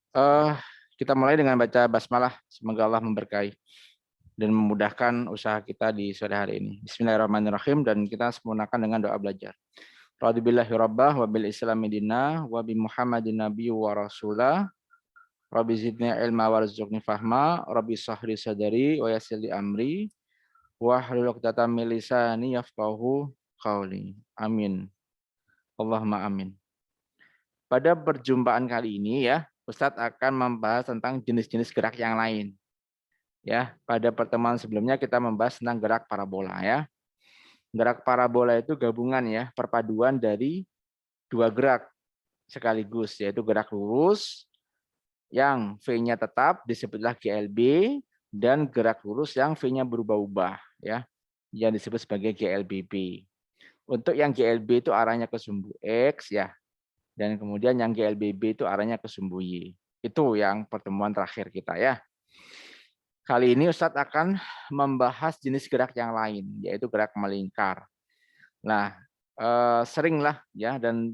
Eh, kita mulai dengan baca basmalah. Semoga Allah memberkahi dan memudahkan usaha kita di sore hari ini. Bismillahirrahmanirrahim, dan kita sempurnakan dengan doa belajar. Radibillahi rabbah wa bil islami dinna wa bi muhammadin nabiyyu wa rasulah. Rabbi zidni ilma warzuqni fahma. Rabbi sahri sadari wa yassir li amri wa hlul 'uqdatam min lisani yafqahu qawli. Amin. Allahumma amin. Pada perjumpaan kali ini ya, Ustadz akan membahas tentang jenis-jenis gerak yang lain. Ya, pada pertemuan sebelumnya kita membahas tentang gerak parabola ya. Gerak parabola itu gabungan ya, perpaduan dari dua gerak sekaligus, yaitu gerak lurus yang V-nya tetap disebutlah GLB, dan gerak lurus yang V-nya berubah-ubah ya, yang disebut sebagai GLBB. Untuk yang GLB itu arahnya ke sumbu X ya, dan kemudian yang GLBB itu arahnya ke sumbu Y. Itu yang pertemuan terakhir kita ya. Kali ini Ustadz akan membahas jenis gerak yang lain, yaitu gerak melingkar. Nah, seringlah ya, dan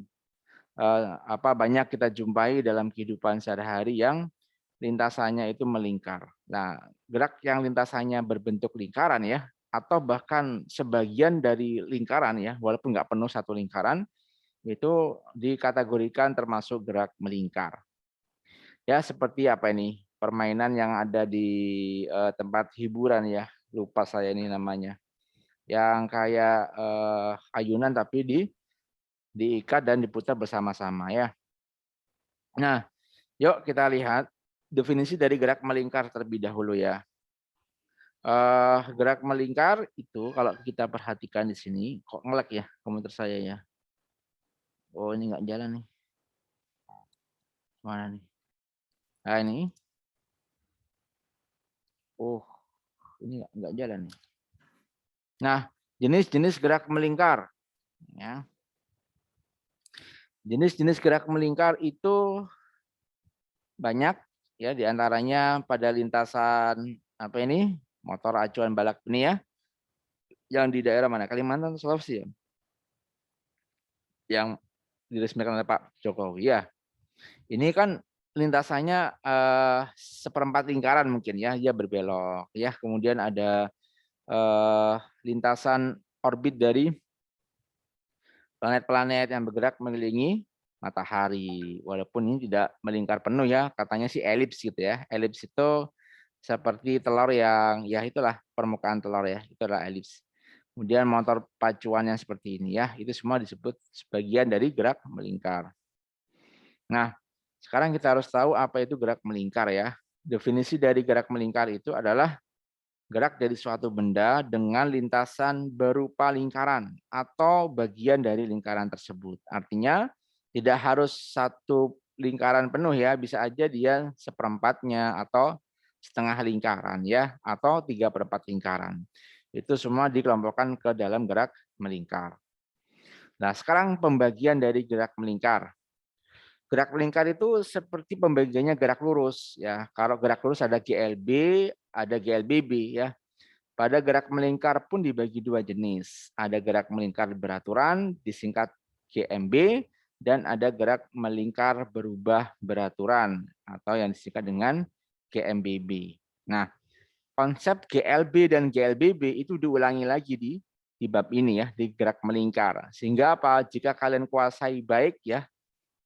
banyak kita jumpai dalam kehidupan sehari-hari yang lintasannya itu melingkar. Nah, gerak yang lintasannya berbentuk lingkaran ya, atau bahkan sebagian dari lingkaran ya, walaupun nggak penuh satu lingkaran, itu dikategorikan termasuk gerak melingkar. Ya, seperti apa ini? Permainan yang ada di tempat hiburan ya, lupa saya ini namanya. Yang kayak ayunan tapi diikat dan diputar bersama-sama ya. Nah, yuk kita lihat definisi dari gerak melingkar terlebih dahulu ya. Gerak melingkar itu kalau kita perhatikan di sini, kok ngelek ya komputer saya ya. Oh, ini nggak jalan nih. Mana nih? Nah, ini. Oh, ini nggak jalan nih. Nah, jenis-jenis gerak melingkar. Ya. Jenis-jenis gerak melingkar itu banyak ya, diantaranya pada lintasan apa ini, motor acuan balak ini ya, yang di daerah mana, Kalimantan, Sulawesi ya, yang diresmikan oleh Pak Jokowi ya. Ini kan lintasannya seperempat lingkaran mungkin ya, dia berbelok ya, kemudian ada lintasan orbit dari planet-planet yang bergerak mengelilingi matahari, walaupun ini tidak melingkar penuh ya, katanya sih elips gitu ya. Elips itu seperti telur yang ya itulah, permukaan telur ya, itulah elips. Kemudian motor pacuan yang seperti ini ya, itu semua disebut sebagian dari gerak melingkar. Nah, sekarang kita harus tahu apa itu gerak melingkar ya. Definisi dari gerak melingkar itu adalah gerak dari suatu benda dengan lintasan berupa lingkaran atau bagian dari lingkaran tersebut. Artinya tidak harus satu lingkaran penuh ya, bisa aja dia seperempatnya atau setengah lingkaran ya, atau 3/4 lingkaran. Itu semua dikelompokkan ke dalam gerak melingkar. Nah, sekarang pembagian dari gerak melingkar. Gerak melingkar itu seperti pembagiannya gerak lurus ya. Kalau gerak lurus ada GLB, ada GLBB ya. Pada gerak melingkar pun dibagi dua jenis. Ada gerak melingkar beraturan, disingkat GMB, dan ada gerak melingkar berubah beraturan, atau yang disingkat dengan GMBB. Nah, konsep GLB dan GLBB itu diulangi lagi di bab ini ya, di gerak melingkar. Sehingga apa? Jika kalian kuasai baik ya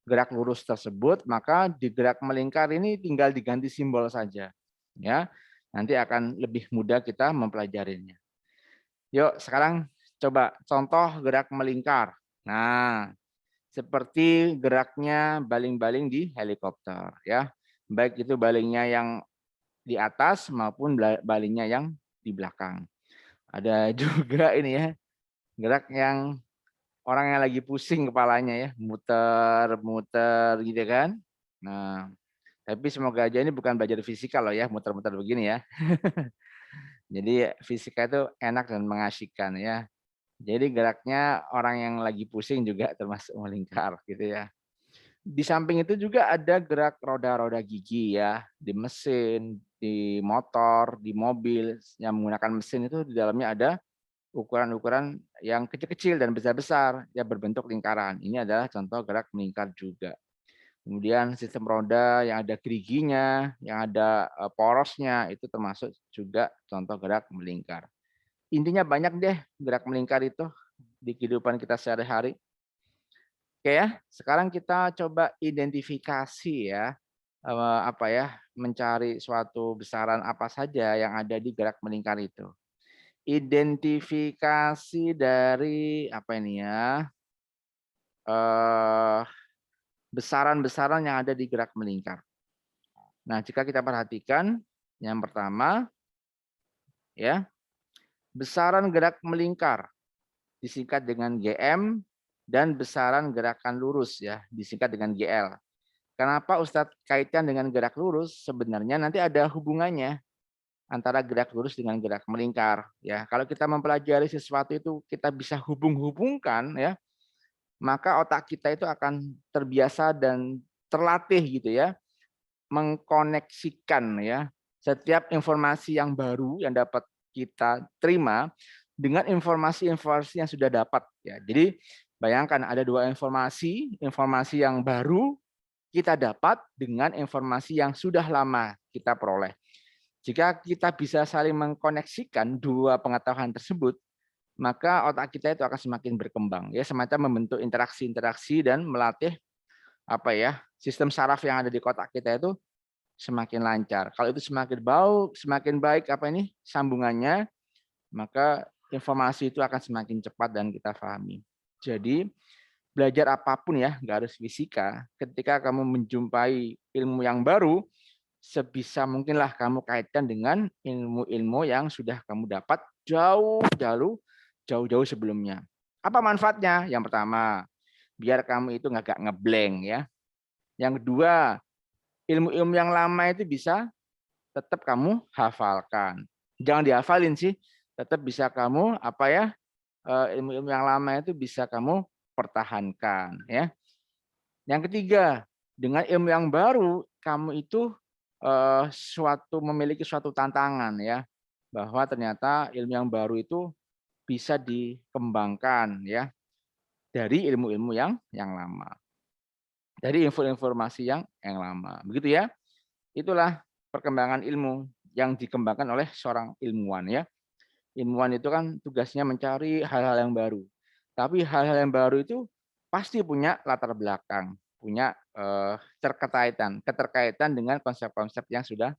gerak lurus tersebut, maka di gerak melingkar ini tinggal diganti simbol saja. Ya, nanti akan lebih mudah kita mempelajarinya. Yuk, sekarang coba contoh gerak melingkar. Nah, seperti geraknya baling-baling di helikopter ya. Baik itu balingnya yang di atas maupun balingnya yang di belakang. Ada juga ini ya, gerak yang orang yang lagi pusing kepalanya ya, muter-muter gitu kan. Nah, tapi semoga aja ini bukan belajar fisika loh ya, muter-muter begini ya. Jadi fisika itu enak dan mengasyikkan ya. Jadi geraknya orang yang lagi pusing juga termasuk melingkar gitu ya. Di samping itu juga ada gerak roda-roda gigi ya, di mesin, di motor, di mobil yang menggunakan mesin itu di dalamnya ada ukuran-ukuran yang kecil-kecil dan besar-besar, ya berbentuk lingkaran. Ini adalah contoh gerak melingkar juga. Kemudian sistem roda yang ada geriginya, yang ada porosnya, itu termasuk juga contoh gerak melingkar. Intinya banyak deh gerak melingkar itu di kehidupan kita sehari-hari. Oke ya, sekarang kita coba identifikasi ya, apa ya, mencari suatu besaran apa saja yang ada di gerak melingkar itu. Identifikasi dari apa ini ya, eh, besaran-besaran yang ada di gerak melingkar. Nah, jika kita perhatikan, yang pertama, ya, besaran gerak melingkar disingkat dengan GM dan besaran gerakan lurus ya disingkat dengan GL. Kenapa Ustadz kaitkan dengan gerak lurus? Sebenarnya nanti ada hubungannya antara gerak lurus dengan gerak melingkar. Ya, kalau kita mempelajari sesuatu itu kita bisa hubung-hubungkan ya, maka otak kita itu akan terbiasa dan terlatih gitu ya, mengkoneksikan ya setiap informasi yang baru yang dapat kita terima dengan informasi-informasi yang sudah dapat ya. Jadi bayangkan ada dua informasi yang baru kita dapat dengan informasi yang sudah lama kita peroleh. Jika kita bisa saling mengkoneksikan dua pengetahuan tersebut, maka otak kita itu akan semakin berkembang ya, semacam membentuk interaksi-interaksi dan melatih apa ya, sistem saraf yang ada di kotak kita itu semakin lancar. Kalau itu semakin baik apa ini sambungannya, maka informasi itu akan semakin cepat dan kita pahami. Jadi belajar apapun ya, nggak harus fisika, ketika kamu menjumpai ilmu yang baru, sebisa mungkinlah kamu kaitkan dengan ilmu-ilmu yang sudah kamu dapat jauh-jauh sebelumnya. Apa manfaatnya? Yang pertama, biar kamu itu nggak ngeblank ya. Yang kedua, ilmu-ilmu yang lama itu bisa tetap kamu hafalkan. Jangan dihafalin sih, tetap bisa kamu apa ya, ilmu-ilmu yang lama itu bisa kamu pertahankan ya. Yang ketiga, dengan ilmu yang baru kamu itu memiliki suatu tantangan ya, bahwa ternyata ilmu yang baru itu bisa dikembangkan ya dari ilmu-ilmu yang lama. Dari informasi yang lama. Begitu ya. Itulah perkembangan ilmu yang dikembangkan oleh seorang ilmuwan ya. Ilmuwan itu kan tugasnya mencari hal-hal yang baru. Tapi hal-hal yang baru itu pasti punya latar belakang, punya keterkaitan dengan konsep-konsep yang sudah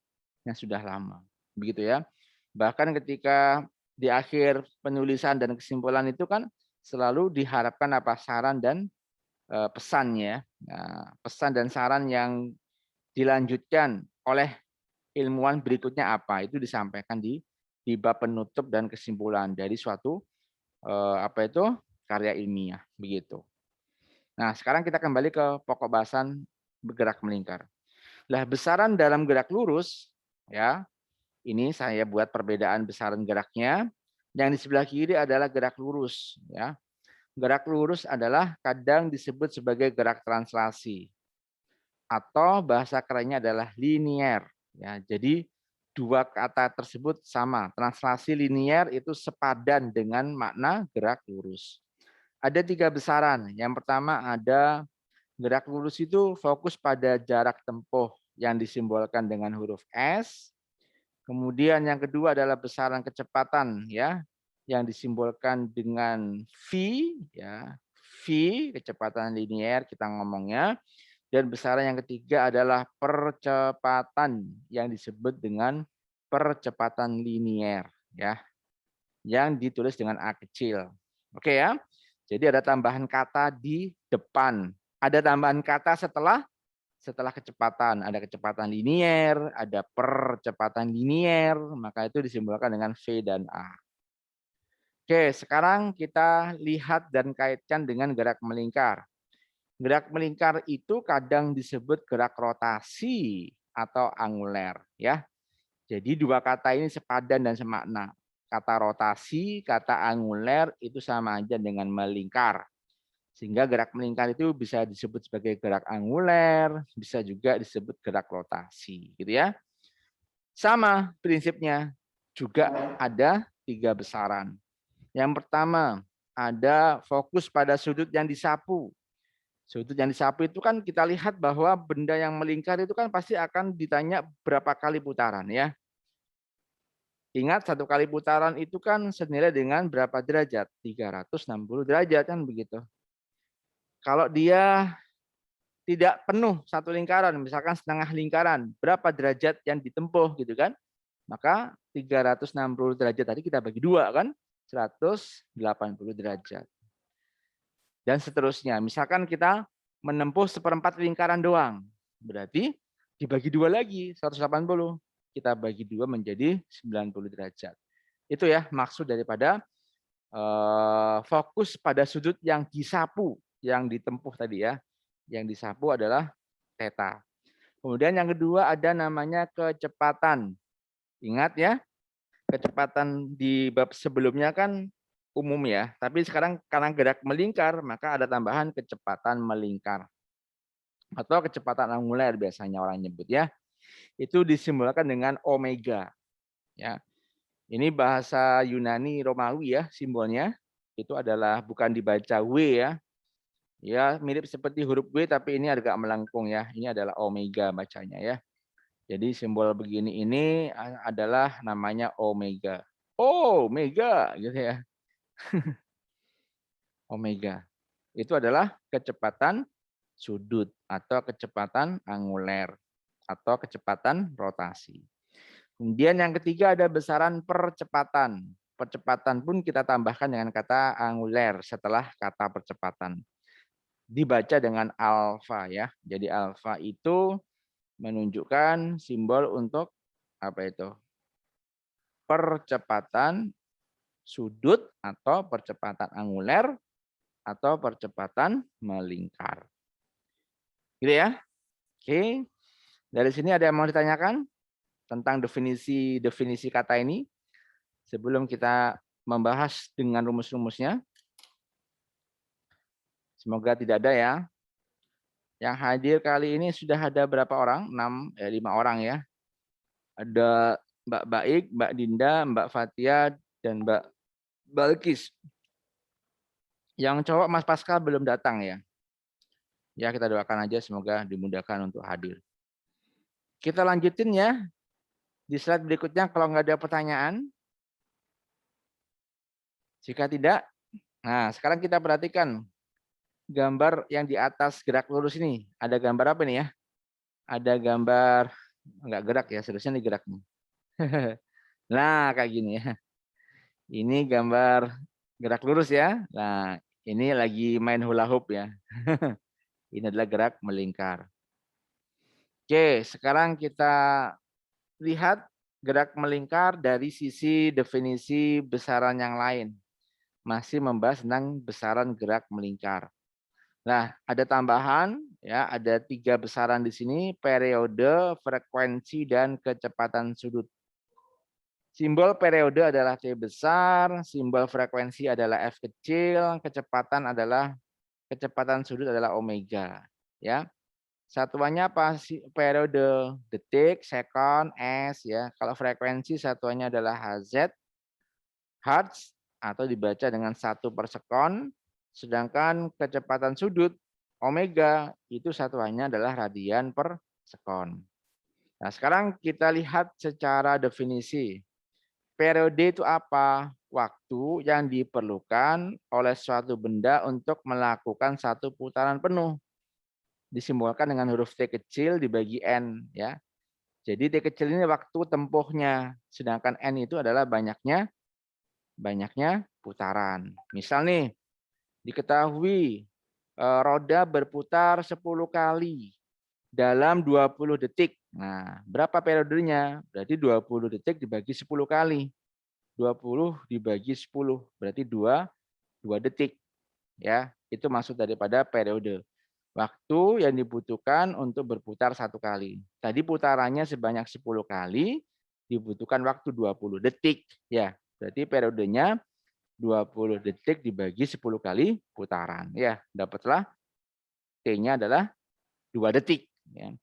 lama. Begitu ya. Bahkan ketika di akhir penulisan dan kesimpulan itu kan selalu diharapkan apa saran dan pesannya. Nah, pesan dan saran yang dilanjutkan oleh ilmuwan berikutnya apa itu disampaikan di bab penutup dan kesimpulan dari suatu apa itu karya ilmiah begitu. Nah, sekarang kita kembali ke pokok bahasan bergerak melingkar. Lah, besaran dalam gerak lurus ya. Ini saya buat perbedaan besaran geraknya. Yang di sebelah kiri adalah gerak lurus ya. Gerak lurus adalah kadang disebut sebagai gerak translasi atau bahasa kerennya adalah linier ya. Jadi dua kata tersebut sama. Translasi linier itu sepadan dengan makna gerak lurus. Ada tiga besaran. Yang pertama ada gerak lurus itu fokus pada jarak tempuh yang disimbolkan dengan huruf S. Kemudian yang kedua adalah besaran kecepatan ya yang disimbolkan dengan V ya. V kecepatan linier kita ngomongnya. Dan besaran yang ketiga adalah percepatan yang disebut dengan percepatan linier ya, yang ditulis dengan A kecil. Oke ya. Jadi ada tambahan kata di depan. Ada tambahan kata setelah kecepatan. Ada kecepatan linier, ada percepatan linier, maka itu disimbolkan dengan V dan A. Oke, sekarang kita lihat dan kaitkan dengan gerak melingkar. Gerak melingkar itu kadang disebut gerak rotasi atau anguler ya. Jadi dua kata ini sepadan dan semakna. Kata rotasi, kata anguler itu sama aja dengan melingkar. Sehingga gerak melingkar itu bisa disebut sebagai gerak anguler, bisa juga disebut gerak rotasi gitu ya. Sama prinsipnya, juga ada tiga besaran. Yang pertama, ada fokus pada sudut yang disapu. Sudut yang disapu itu kan kita lihat bahwa benda yang melingkar itu kan pasti akan ditanya berapa kali putaran ya. Ingat satu kali putaran itu kan senilai dengan berapa derajat? 360 derajat kan begitu. Kalau dia tidak penuh satu lingkaran, misalkan setengah lingkaran, berapa derajat yang ditempuh gitu kan? Maka 360 derajat tadi kita bagi dua kan? 180 derajat. Dan seterusnya. Misalkan kita menempuh seperempat lingkaran doang. Berarti dibagi dua lagi, 180. Kita bagi dua menjadi 90 derajat. Itu ya maksud daripada fokus pada sudut yang disapu, yang ditempuh tadi ya. Yang disapu adalah theta. Kemudian yang kedua ada namanya kecepatan. Ingat ya, kecepatan di bab sebelumnya kan umum ya, tapi sekarang karena gerak melingkar, maka ada tambahan kecepatan melingkar atau kecepatan angular biasanya orang nyebut ya. Itu disimbolkan dengan omega ya. Ini bahasa Yunani Romawi ya simbolnya. Itu adalah bukan dibaca W ya. Ya, mirip seperti huruf W tapi ini agak melengkung ya. Ini adalah omega bacanya ya. Jadi simbol begini ini adalah namanya omega. Oh, mega gitu ya. Omega. Itu adalah kecepatan sudut atau kecepatan anguler atau kecepatan rotasi. Kemudian yang ketiga ada besaran percepatan. Percepatan pun kita tambahkan dengan kata anguler setelah kata percepatan. Dibaca dengan alfa ya. Jadi alfa itu menunjukkan simbol untuk apa itu? Percepatan sudut atau percepatan anguler atau percepatan melingkar. Gitu ya. Oke. Dari sini ada yang mau ditanyakan tentang definisi kata ini sebelum kita membahas dengan rumus-rumusnya? Semoga tidak ada ya. Yang hadir kali ini sudah ada berapa orang? 5 orang ya. Ada Mbak Baik, Mbak Dinda, Mbak Fatia, dan Mbak Balkis. Yang cowok Mas Pascal belum datang ya. Ya kita doakan aja semoga dimudahkan untuk hadir. Kita lanjutin ya. Di slide berikutnya kalau nggak ada pertanyaan. Jika tidak, nah sekarang kita perhatikan gambar yang di atas gerak lurus ini. Ada gambar apa nih ya? Ada gambar, nggak gerak ya, seharusnya ini gerak nih. Nah kayak gini ya. Ini gambar gerak lurus ya. Nah ini lagi main hula hoop ya. Ini adalah gerak melingkar. Oke, sekarang kita lihat gerak melingkar dari sisi definisi besaran yang lain. Masih membahas tentang besaran gerak melingkar. Nah, ada tambahan ya, ada 3 besaran di sini, periode, frekuensi, dan kecepatan sudut. Simbol periode adalah T besar, simbol frekuensi adalah F kecil, kecepatan sudut adalah omega. Ya, satuannya apa sih? Periode, detik, second, S ya. Kalau frekuensi satuannya adalah Hz, hertz atau dibaca dengan 1/sekon. Sedangkan kecepatan sudut omega itu satuannya adalah radian per sekon. Nah, sekarang kita lihat secara definisi. Periode itu apa? Waktu yang diperlukan oleh suatu benda untuk melakukan satu putaran penuh. Disimbolkan dengan huruf T kecil dibagi N ya. Jadi T kecil ini waktu tempuhnya, sedangkan N itu adalah banyaknya putaran. Misal nih, diketahui roda berputar 10 kali dalam 20 detik. Nah, berapa periodenya? Berarti 20 detik dibagi 10 kali. 20 dibagi 10, berarti 2 detik. Ya, itu maksud daripada periode. Waktu yang dibutuhkan untuk berputar 1 kali. Tadi putarannya sebanyak 10 kali, dibutuhkan waktu 20 detik. Ya, berarti periodenya 20 detik dibagi 10 kali putaran. Ya, dapatlah T-nya adalah 2 detik. Ya.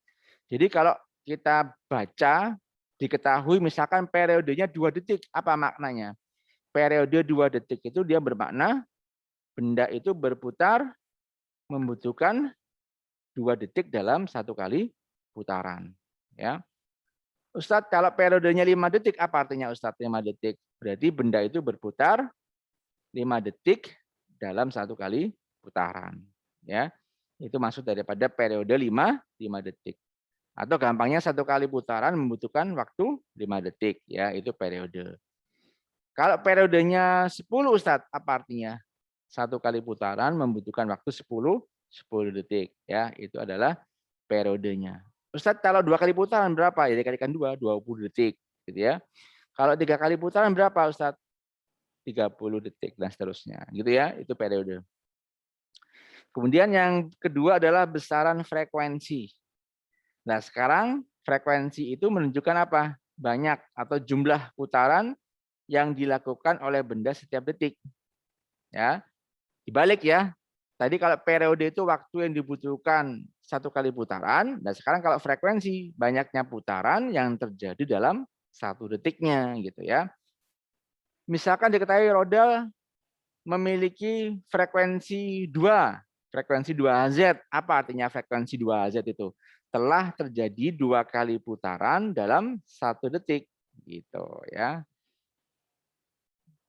Jadi kalau kita baca, diketahui misalkan periodenya 2 detik, apa maknanya? Periode 2 detik itu dia bermakna benda itu berputar membutuhkan 2 detik dalam 1 kali putaran. Ya. Ustadz, kalau periodenya 5 detik, apa artinya Ustadz 5 detik? Berarti benda itu berputar 5 detik dalam 1 kali putaran. Ya, itu maksud daripada periode 5 detik. Atau gampangnya 1 kali putaran membutuhkan waktu 5 detik. Ya, itu periode. Kalau periodenya 10 Ustadz, apa artinya? 1 kali putaran membutuhkan waktu 10 detik. Ya, itu adalah periodenya. Ustadz, kalau 2 kali putaran berapa? Ya dikalikan 2, 20 detik. Gitu ya. Kalau 3 kali putaran berapa Ustadz? 30 detik dan seterusnya. Gitu ya, itu periode. Kemudian yang kedua adalah besaran frekuensi. Nah, sekarang frekuensi itu menunjukkan apa? Banyak atau jumlah putaran yang dilakukan oleh benda setiap detik. Ya, dibalik ya. Tadi kalau periode itu waktu yang dibutuhkan 1 kali putaran, dan sekarang kalau frekuensi banyaknya putaran yang terjadi dalam 1 detiknya gitu ya. Misalkan diketahui roda memiliki frekuensi 2 Hz. Apa artinya frekuensi 2 Hz itu? Telah terjadi 2 kali putaran dalam 1 detik gitu ya.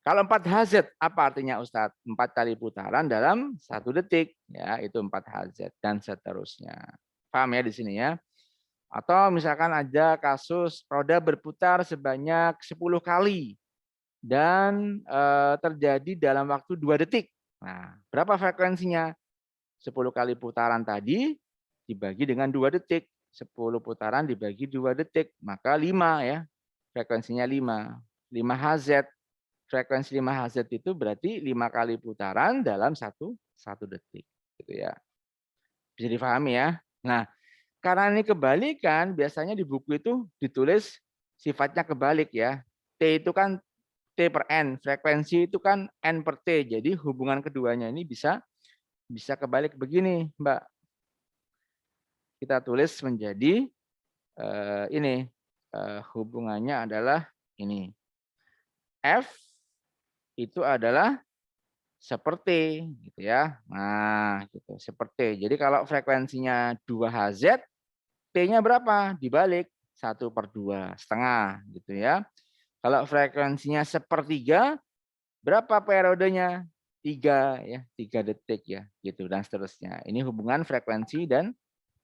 Kalau 4 Hz, apa artinya Ustadz? 4 kali putaran dalam 1 detik, ya itu 4 Hz dan seterusnya. Paham ya di sini ya? Atau misalkan ada kasus roda berputar sebanyak 10 kali dan terjadi dalam waktu 2 detik. Nah, berapa frekuensinya? 10 kali putaran tadi dibagi dengan 2 detik. 10 putaran dibagi 2 detik, maka 5 ya. Frekuensinya 5. 5 Hz. Frekuensi 5 Hz itu berarti 5 kali putaran dalam satu detik. Gitu ya. Bisa difahami ya. Nah, karena ini kebalikan, biasanya di buku itu ditulis sifatnya kebalik ya. T itu kan T per N. Frekuensi itu kan N per T. Jadi hubungan keduanya ini bisa kebalik begini, Mbak. Kita tulis menjadi ini. Hubungannya adalah ini. F itu adalah seperti gitu ya. Nah, gitu, seperti. Jadi kalau frekuensinya 2 Hz, T-nya berapa? Dibalik 1/2 setengah gitu ya. Kalau frekuensinya sepertiga, berapa periodenya? 3 ya, 3 detik ya, gitu dan seterusnya. Ini hubungan frekuensi dan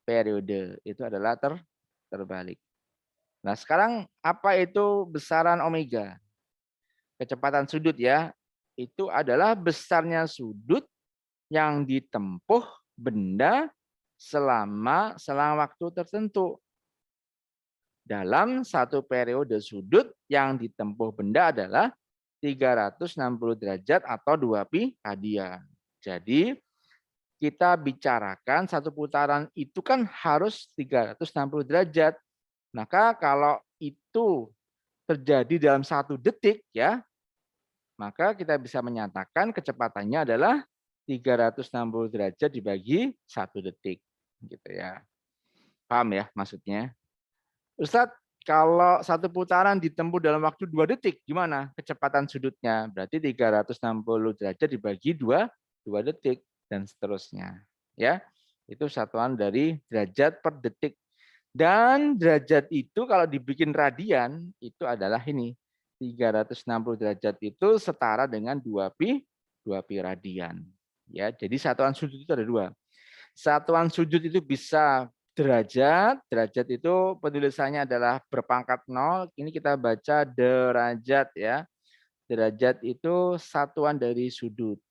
periode itu adalah terbalik. Nah, sekarang apa itu besaran omega? Kecepatan sudut ya. Itu adalah besarnya sudut yang ditempuh benda selama selang waktu tertentu. Dalam satu periode sudut yang ditempuh benda adalah 360 derajat atau 2 pi radian. Jadi kita bicarakan satu putaran itu kan harus 360 derajat. Maka kalau itu terjadi dalam 1 detik ya, maka kita bisa menyatakan kecepatannya adalah 360 derajat dibagi 1 detik. Gitu ya. Paham ya maksudnya? Ustadz, kalau satu putaran ditempuh dalam waktu 2 detik, gimana kecepatan sudutnya? Berarti 360 derajat dibagi 2 detik, dan seterusnya. Ya, itu satuan dari derajat per detik. Dan derajat itu kalau dibikin radian, itu adalah ini. 360 derajat itu setara dengan 2 pi radian. Ya, jadi satuan sudut itu ada 2. Satuan sudut itu bisa derajat. Derajat itu penulisannya adalah berpangkat 0. Ini kita baca derajat ya. Derajat itu satuan dari sudut.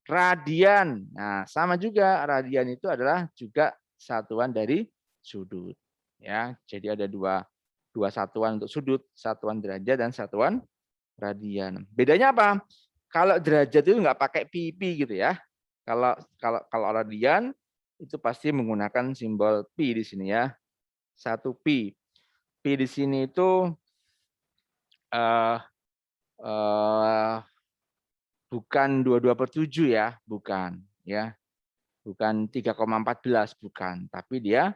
Radian. Nah, sama juga radian itu adalah juga satuan dari sudut. Ya, jadi ada dua satuan untuk sudut, satuan derajat dan satuan radian. Bedanya apa? Kalau derajat itu nggak pakai pi gitu ya. Kalau radian itu pasti menggunakan simbol pi di sini ya. 1 pi. Pi di sini itu eh, eh, bukan 22/7 ya, bukan ya. Bukan 3,14 bukan, tapi dia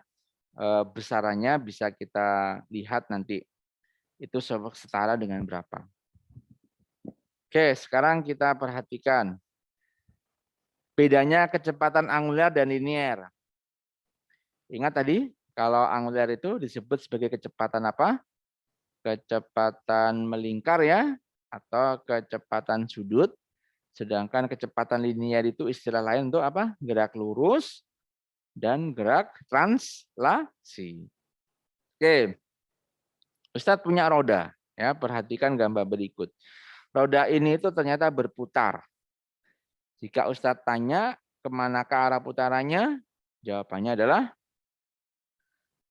besarannya bisa kita lihat nanti itu setara dengan berapa. Oke, sekarang kita perhatikan. Bedanya kecepatan angular dan linier. Ingat tadi, kalau angular itu disebut sebagai kecepatan apa? Kecepatan melingkar ya, atau kecepatan sudut. Sedangkan kecepatan linier itu istilah lain untuk apa? Gerak lurus dan gerak translasi. Oke, Ustadz punya roda. Ya, perhatikan gambar berikut. Roda ini itu ternyata berputar. Jika Ustadz tanya kemana ke arah putarannya, jawabannya adalah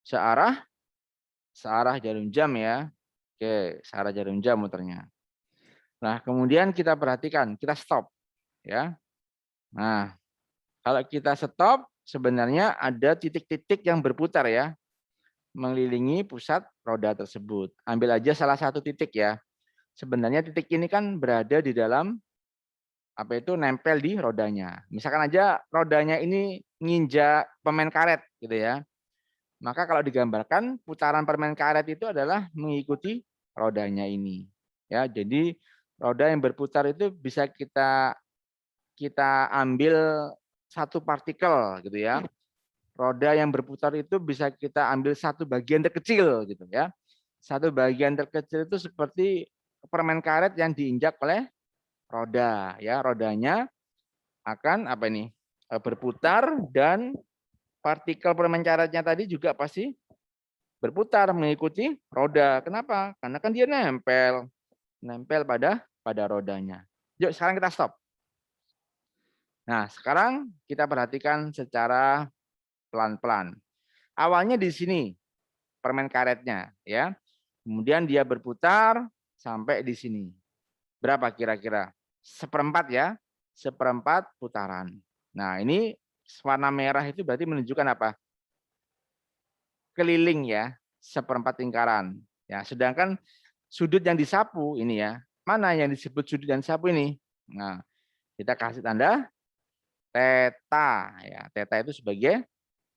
searah jarum jam ya. Oke, searah jarum jam muternya. Nah, kemudian kita perhatikan, kita stop ya. Nah, kalau kita stop sebenarnya ada titik-titik yang berputar ya, mengelilingi pusat roda tersebut. Ambil aja salah satu titik ya. Sebenarnya titik ini kan berada di dalam apa itu nempel di rodanya. Misalkan aja rodanya ini nginjak permen karet gitu ya. Maka kalau digambarkan putaran permen karet itu adalah mengikuti rodanya ini. Ya, jadi roda yang berputar itu bisa kita ambil satu partikel gitu ya. Roda yang berputar itu bisa kita ambil satu bagian terkecil gitu ya. Satu bagian terkecil itu seperti permen karet yang diinjak oleh roda ya. Rodanya akan apa ini? Berputar dan partikel permen karetnya tadi juga pasti berputar mengikuti roda. Kenapa? Karena kan dia nempel pada rodanya. Yuk sekarang kita stop. Nah, sekarang kita perhatikan secara pelan-pelan. Awalnya di sini permen karetnya ya. Kemudian dia berputar sampai di sini. Berapa kira-kira? Seperempat ya. Seperempat putaran. Nah, ini warna merah itu berarti menunjukkan apa? Keliling ya, seperempat lingkaran. Ya, sedangkan sudut yang disapu ini ya, mana yang disebut sudut yang disapu ini? Nah, kita kasih tanda theta ya. Theta itu sebagai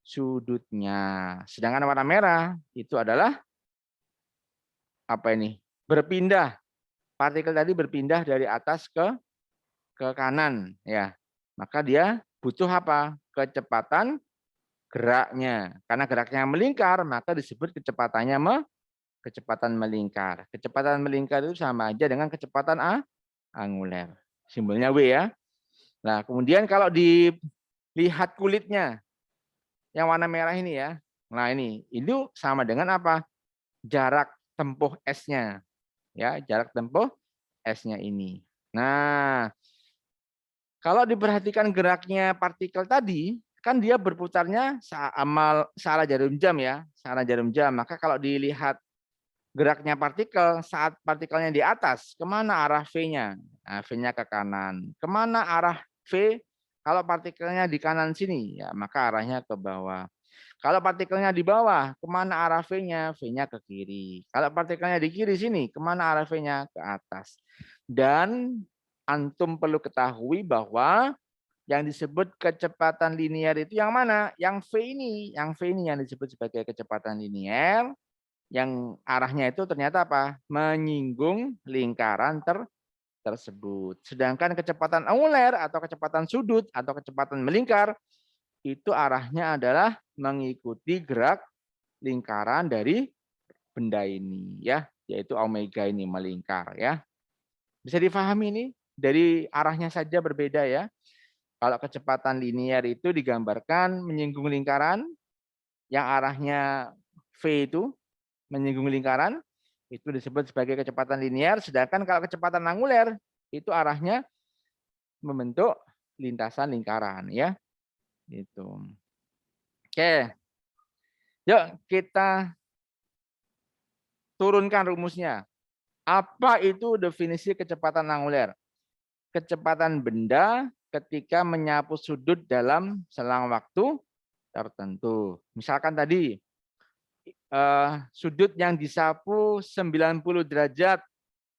sudutnya. Sedangkan warna merah itu adalah apa ini? Berpindah. Partikel tadi berpindah dari atas ke kanan ya. Maka dia butuh apa? Kecepatan geraknya. Karena geraknya melingkar, maka disebut kecepatan melingkar. Kecepatan melingkar itu sama aja dengan kecepatan angular. Simbolnya W ya. Nah, kemudian kalau dilihat kulitnya yang warna merah ini ya. Nah, ini itu sama dengan apa? Jarak tempuh S-nya. Ya, jarak tempuh S-nya ini. Nah, kalau diperhatikan geraknya partikel tadi, kan dia berputarnya searah jarum jam ya, searah jarum jam. Maka kalau dilihat geraknya partikel saat partikelnya di atas, kemana arah V-nya? Nah, V-nya ke kanan. Kemana arah V? Kalau partikelnya di kanan sini, ya maka arahnya ke bawah. Kalau partikelnya di bawah, kemana arah V-nya? V-nya ke kiri. Kalau partikelnya di kiri sini, kemana arah V-nya? Ke atas. Dan antum perlu ketahui bahwa yang disebut kecepatan linier itu yang mana? Yang V ini. Yang V ini yang disebut sebagai kecepatan linier. Yang arahnya itu ternyata apa? Menyinggung lingkaran tersebut. Sedangkan kecepatan angular atau kecepatan sudut atau kecepatan melingkar itu arahnya adalah mengikuti gerak lingkaran dari benda ini ya, yaitu omega ini melingkar ya. Bisa difahami ini dari arahnya saja berbeda ya. Kalau kecepatan linier itu digambarkan menyinggung lingkaran yang arahnya V itu menyinggung lingkaran itu disebut sebagai kecepatan linier, sedangkan kalau kecepatan angular itu arahnya membentuk lintasan lingkaran ya. Itu. Oke. Yuk kita turunkan rumusnya. Apa itu definisi kecepatan angular? Kecepatan benda ketika menyapu sudut dalam selang waktu tertentu. Misalkan tadi sudut yang disapu 90 derajat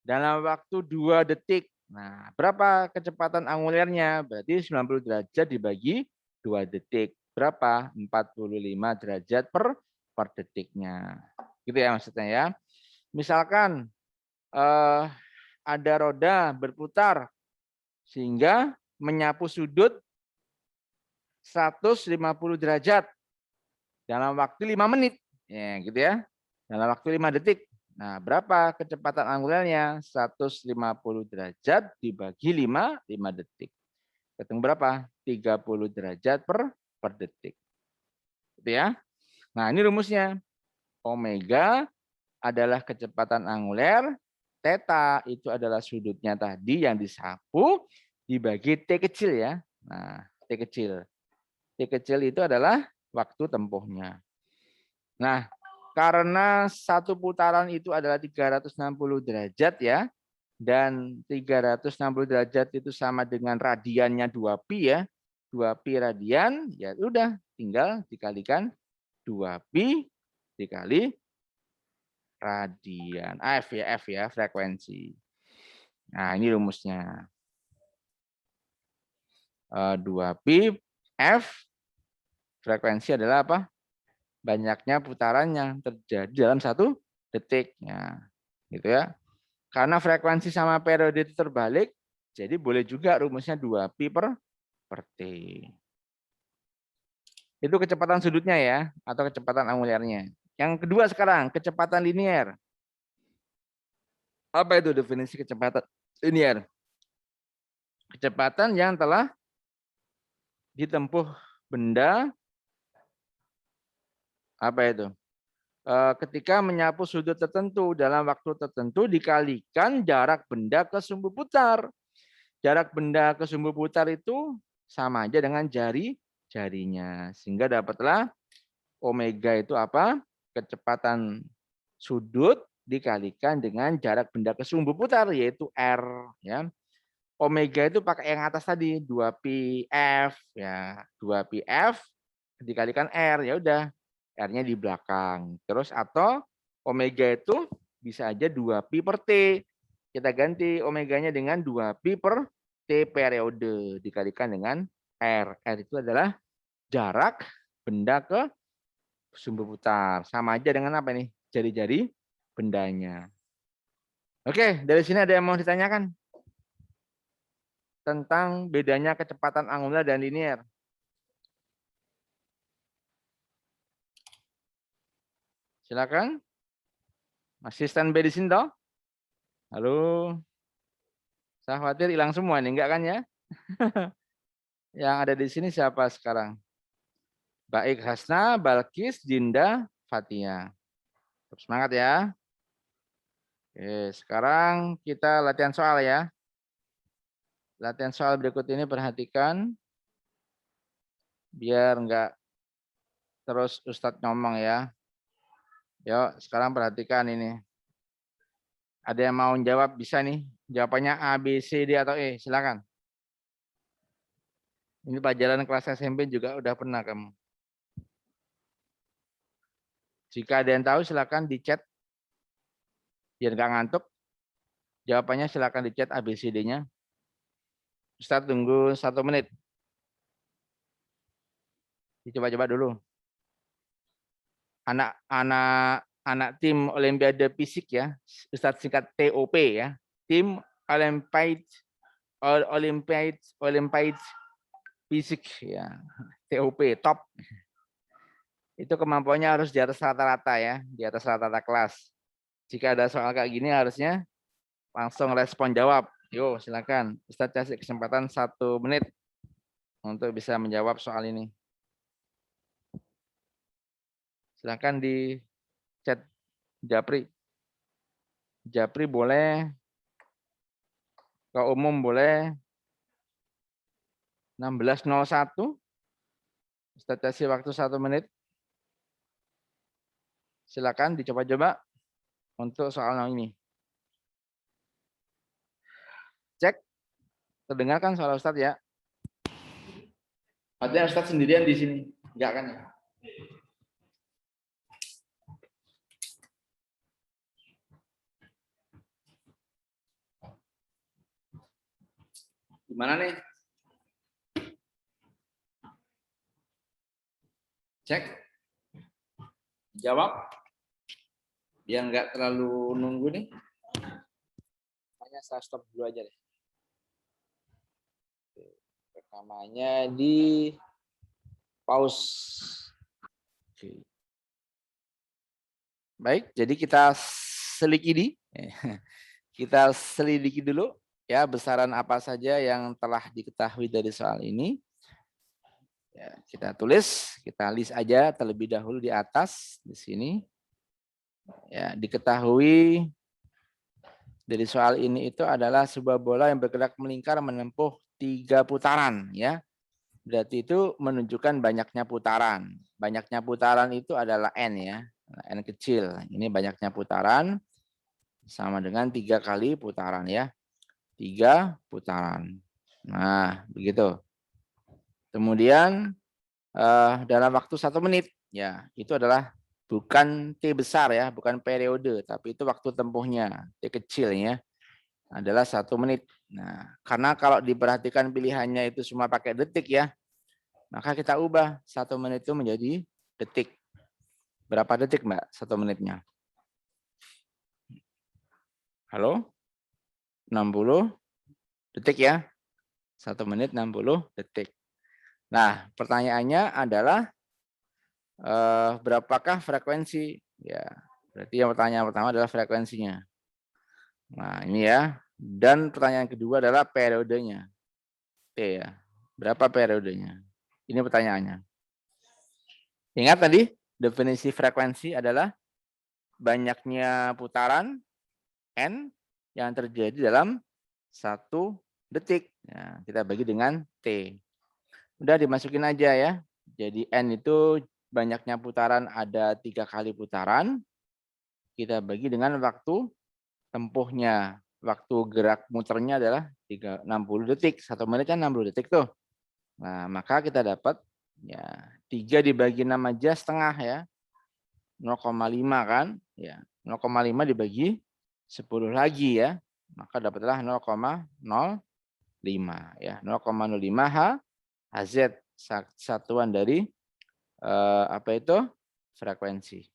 dalam waktu 2 detik. Nah, berapa kecepatan angulernya? Berarti 90 derajat dibagi 2 detik. Berapa? 45 derajat per detiknya. Gitu ya maksudnya ya. Misalkan ada roda berputar sehingga menyapu sudut 150 derajat dalam waktu 5 menit. Ya, gitu ya. Dalam waktu 5 detik. Nah, berapa kecepatan angularnya? 150 derajat dibagi 5 detik. Ketemu berapa? 30 derajat per detik. Gitu ya. Nah, ini rumusnya. Omega adalah kecepatan angular, theta itu adalah sudutnya tadi yang disapu dibagi T kecil ya. Nah, T kecil. T kecil itu adalah waktu tempuhnya. Nah, karena satu putaran itu adalah 360 derajat ya, dan 360 derajat itu sama dengan radiannya 2pi ya. 2pi radian, ya udah tinggal dikalikan 2pi dikali radian. F ya, frekuensi. Nah, ini rumusnya. 2pi F frekuensi adalah apa? Banyaknya putaran yang terjadi dalam 1 detik. Ya, gitu ya. Karena frekuensi sama periode itu terbalik, jadi boleh juga rumusnya 2pi per T. Itu kecepatan sudutnya ya, atau kecepatan angularnya. Yang kedua sekarang, kecepatan linier. Apa itu definisi kecepatan linier? Kecepatan yang telah ditempuh benda, apa itu? Ketika menyapu sudut tertentu dalam waktu tertentu dikalikan jarak benda ke sumbu putar. Jarak benda ke sumbu putar itu sama aja dengan jarinya. Sehingga dapatlah omega itu apa? Kecepatan sudut dikalikan dengan jarak benda ke sumbu putar, yaitu R. Ya. Omega itu pakai yang atas tadi, 2pi F. Ya. 2pi F dikalikan R. Ya udah, R-nya di belakang. Terus atau omega itu bisa aja 2pi per T. Kita ganti omeganya dengan 2pi per T periode dikalikan dengan R. R itu adalah jarak benda ke sumbu putar. Sama aja dengan apa nih? Jari-jari bendanya. Oke, dari sini ada yang mau ditanyakan? Tentang bedanya kecepatan angular dan linier. Silakan. Masih standby di sini toh? Halo. Saya khawatir hilang semua nih, enggak kan ya? Yang ada di sini siapa sekarang? Baik Hasna, Balkis, Dinda, Fatia. Tetap semangat ya. Oke, sekarang kita latihan soal ya. Latihan soal berikut ini perhatikan. Biar enggak terus Ustadz ngomong ya. Yuk, sekarang perhatikan ini. Ada yang mau jawab bisa nih. Jawabannya A, B, C, D, atau E. Silakan. Ini pelajaran kelas SMP juga udah pernah kamu. Jika ada yang tahu silakan di chat. Biar nggak ngantuk. Jawabannya silakan di chat A, B, C, D-nya. Ustadz tunggu 1 menit. Dicoba-coba dulu. Anak tim Olimpiade Fisik ya. Ustadz singkat TOP ya. Tim Olympiade Fisik ya. TOP top. Itu kemampuannya harus di atas rata-rata ya, di atas rata-rata kelas. Jika ada soal kayak gini harusnya langsung respon jawab. Yo, silakan. Ustadz kasih kesempatan 1 menit untuk bisa menjawab soal ini. Silakan di chat Japri. Japri boleh, ke umum boleh. 16.01. Ustadz kasih waktu 1 menit. Silakan dicoba-coba untuk soal ini. Cek. Terdengarkan suara Ustadz ya? Artinya Ustadz sendirian di sini. Enggak kan ya? Gimana nih? Cek. Jawab. Biar nggak terlalu nunggu nih. Makanya saya stop dulu aja deh. Rekamannya di pause. Oke. Baik, jadi kita selidiki, kita selidiki dulu ya besaran apa saja yang telah diketahui dari soal ini. Ya, kita tulis, kita list aja terlebih dahulu di atas di sini. Ya, diketahui dari soal ini itu adalah sebuah bola yang bergerak melingkar menempuh 3 putaran ya. Berarti itu menunjukkan banyaknya putaran. Banyaknya putaran itu adalah N ya. N kecil. Ini banyaknya putaran sama dengan 3 kali putaran ya. 3 putaran. Nah, begitu. Kemudian dalam waktu 1 menit ya, itu adalah bukan T besar ya, bukan periode, tapi itu waktu tempuhnya. T kecil ya. Adalah 1 menit. Nah, karena kalau diperhatikan pilihannya itu semua pakai detik ya, maka kita ubah 1 menit itu menjadi detik. Berapa detik, Mbak? 1 menitnya? Halo? 60 detik ya? 1 menit 60 detik. Nah, pertanyaannya adalah berapakah frekuensi? Ya, berarti yang pertanyaan pertama adalah frekuensinya. Nah, ini ya. Dan pertanyaan kedua adalah periodenya. T ya. Berapa periodenya? Ini pertanyaannya. Ingat tadi, definisi frekuensi adalah banyaknya putaran N yang terjadi dalam 1 detik. Nah, kita bagi dengan T. Udah dimasukin aja ya. Jadi N itu banyaknya putaran ada 3 kali putaran. Kita bagi dengan waktu tempuhnya. Waktu gerak muternya adalah 60 detik. 1 menit kan 60 detik tuh. Nah, maka kita dapat ya 3 dibagi 6 aja setengah ya. 0,5 kan? Ya, 0,5 dibagi 10 lagi ya. Maka dapatlah 0,05 ya. 0,05 Hz satuan dari apa itu? Frekuensi.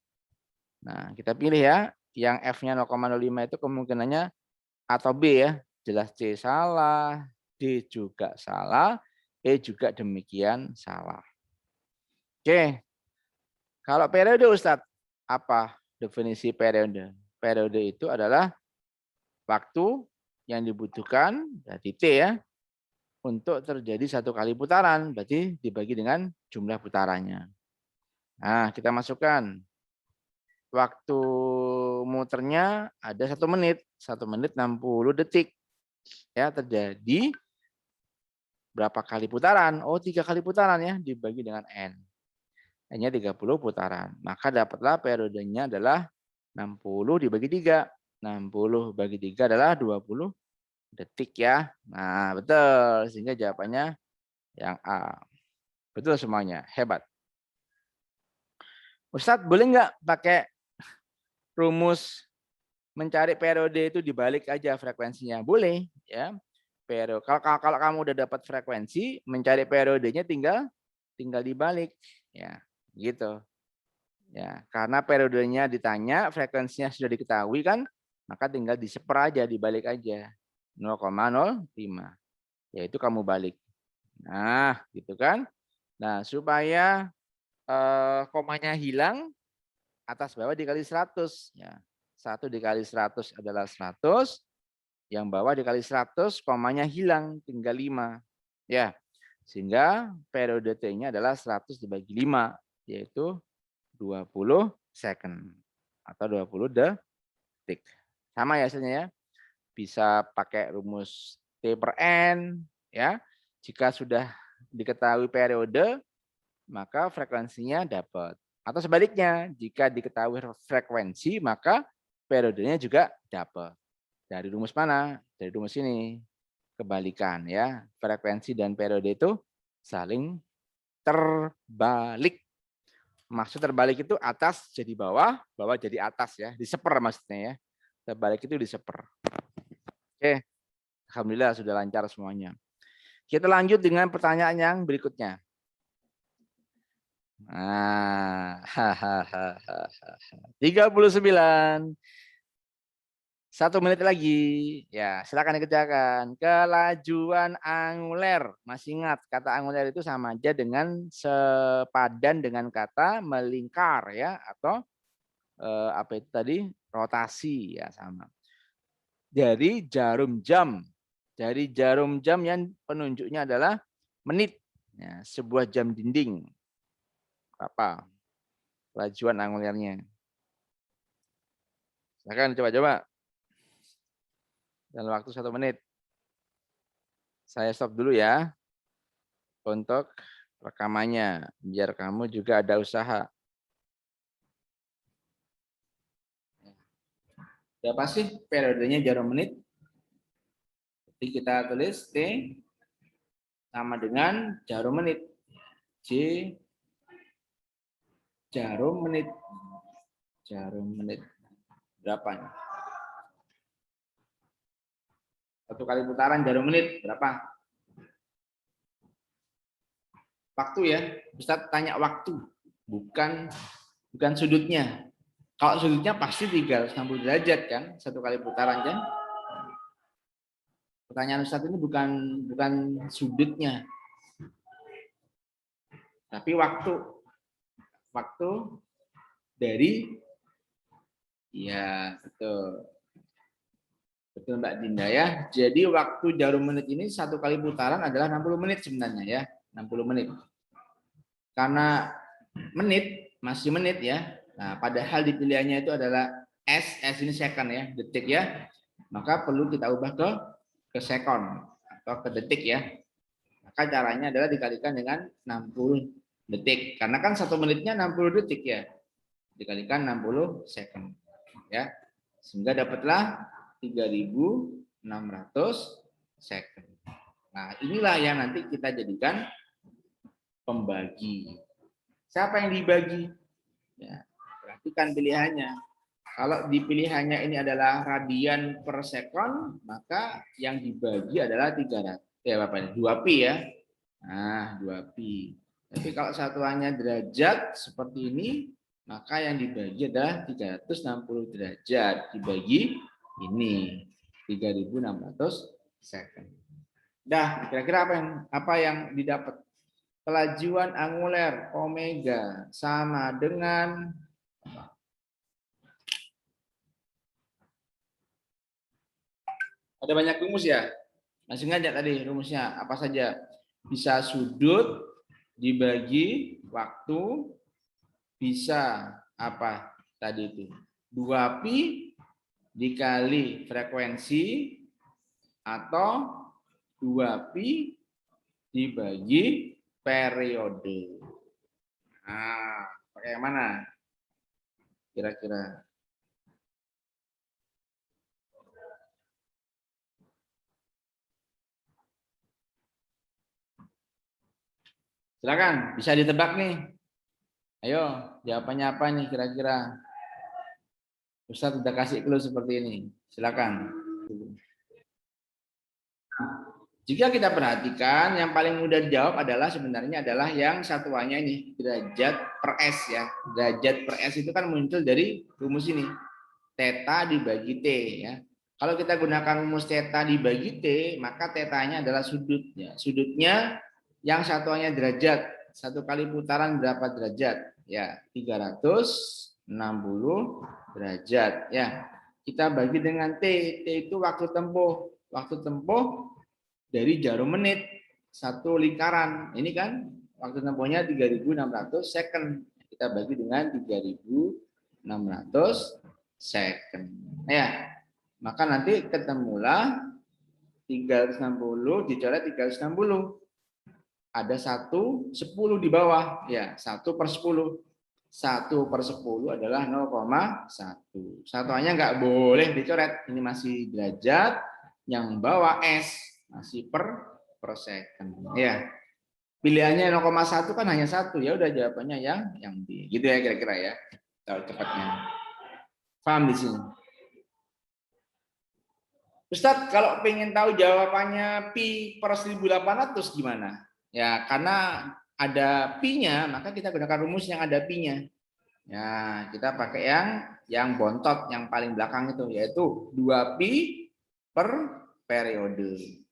Nah, kita pilih ya. Yang F-nya 0,05 itu kemungkinannya A atau B ya. Jelas C salah, D juga salah, E juga demikian salah. Oke. Kalau periode Ustadz, apa definisi periode? Periode itu adalah waktu yang dibutuhkan, berarti T ya, untuk terjadi 1 kali putaran, berarti dibagi dengan jumlah putarannya. Nah, kita masukkan. Waktu muternya ada 1 menit. 1 menit 60 detik. Ya, terjadi berapa kali putaran? Oh, 3 kali putaran ya, dibagi dengan N. Hanya 30 putaran. Maka dapatlah periodenya adalah 60 dibagi 3. 60 bagi 3 adalah 20 detik ya. Nah, betul. Sehingga jawabannya yang A. Betul semuanya. Hebat. Ustadz, boleh nggak pakai rumus mencari periode itu dibalik aja frekuensinya? Boleh ya. Kalau kamu udah dapat frekuensi, mencari periodenya tinggal dibalik ya. Gitu. Ya, karena periodenya ditanya, frekuensinya sudah diketahui kan, maka tinggal diseper aja, dibalik aja. 0,05. Yaitu kamu balik. Nah, gitu kan. Nah, supaya komanya hilang, atas bawah dikali 100. Ya. 1 dikali 100 adalah 100. Yang bawah dikali 100, komanya hilang, tinggal 5. Ya, sehingga periode T-nya adalah 100 dibagi 5, yaitu 20 second atau 20 detik. Sama ya hasilnya ya. Bisa pakai rumus T per N ya. Jika sudah diketahui periode, maka frekuensinya dapat. Atau sebaliknya, jika diketahui frekuensi, maka periodenya juga dapat. Dari rumus mana? Dari rumus ini. Kebalikan ya. Frekuensi dan periode itu saling terbalik. Maksud terbalik itu atas jadi bawah, bawah jadi atas ya. Diseper maksudnya ya. Terbalik itu diseper. Oke. Alhamdulillah sudah lancar semuanya. Kita lanjut dengan pertanyaan yang berikutnya. Nah, 39. 1 menit lagi. Ya, silakan dikerjakan. Kelajuan anguler. Masih ingat, kata anguler itu sama aja dengan sepadan dengan kata melingkar ya, atau apa itu tadi? Rotasi ya, sama. Dari jarum jam. Dari jarum jam yang penunjuknya adalah menit. Ya, sebuah jam dinding. Berapa kelajuan angulernya? Silakan coba-coba. Dalam waktu 1 menit. Saya stop dulu ya untuk rekamannya, biar kamu juga ada usaha. Berapa sih periodenya jarum menit? Jadi kita tulis T sama dengan jarum menit. J jarum menit. Jarum menit. Berapa nih? 1 kali putaran jarum menit berapa? Waktu ya. Ustaz tanya waktu, bukan sudutnya. Kalau sudutnya pasti 360 derajat kan, 1 kali putaran kan. Pertanyaan Ustaz ini bukan sudutnya, tapi waktu dari, ya betul Mbak Dinda ya. Jadi waktu jarum menit ini 1 kali putaran adalah 60 menit sebenarnya ya, 60 menit. Karena menit masih menit ya. Nah, padahal di pilihannya itu adalah S ini second ya, detik ya. Maka perlu kita ubah ke second atau ke detik ya. Maka caranya adalah dikalikan dengan 60 detik. Karena kan 1 menitnya 60 detik ya. Dikalikan 60 second. Ya. Sehingga dapatlah 3.600 second. Nah, inilah yang nanti kita jadikan pembagi. Siapa yang dibagi? Ya, perhatikan pilihannya. Kalau di pilihannya ini adalah radian per sekon, maka yang dibagi adalah 300. Ya, Bapak ini 2pi ya. Nah, 2pi. Tapi kalau satuannya derajat seperti ini, maka yang dibagi adalah 360 derajat dibagi ini 3.600 second. Dah, kira-kira apa yang didapat? Kelajuan anguler omega sama dengan ada banyak rumus ya. Masih ingat tadi rumusnya apa saja? Bisa sudut dibagi waktu, bisa apa tadi itu? 2pi dikali frekuensi atau 2pi dibagi periode. Nah, pakai yang mana? Kira-kira. Silakan, bisa ditebak nih. Ayo, jawabannya apa nih kira-kira? Ustaz sudah kasih clue seperti ini. Silakan. Jika kita perhatikan, yang paling mudah dijawab adalah sebenarnya adalah yang satuannya ini, derajat per S ya. Derajat per S itu kan muncul dari rumus ini. Theta dibagi T ya. Kalau kita gunakan rumus theta dibagi T, maka tetanya adalah sudutnya. Sudutnya yang satuannya derajat. 1 kali putaran berapa derajat? Ya, 360 derajat ya. Kita bagi dengan T. T itu waktu tempuh. Waktu tempuh dari jarum menit 1 lingkaran. Ini kan waktu tempuhnya 3.600 second. Kita bagi dengan 3.600 second. Ya. Maka nanti ketemulah 360 dicoret 360. Ada 1, 10 di bawah. Ya, 1/10. 1/10 adalah 0,1. Satuannya nggak boleh dicoret. Ini masih derajat. Yang bawah S masih per second. Ya. Pilihannya 0,1 kan hanya 1. Ya udah jawabannya yang B. Gitu ya kira-kira ya. Tahu cepatnya. Paham di sini? Ustadz, kalau pengen tahu jawabannya pi per 1800 gimana? Ya, karena ada pi-nya, maka kita gunakan rumus yang ada pi-nya. Ya, kita pakai yang bontot, yang paling belakang itu, yaitu 2pi per periode.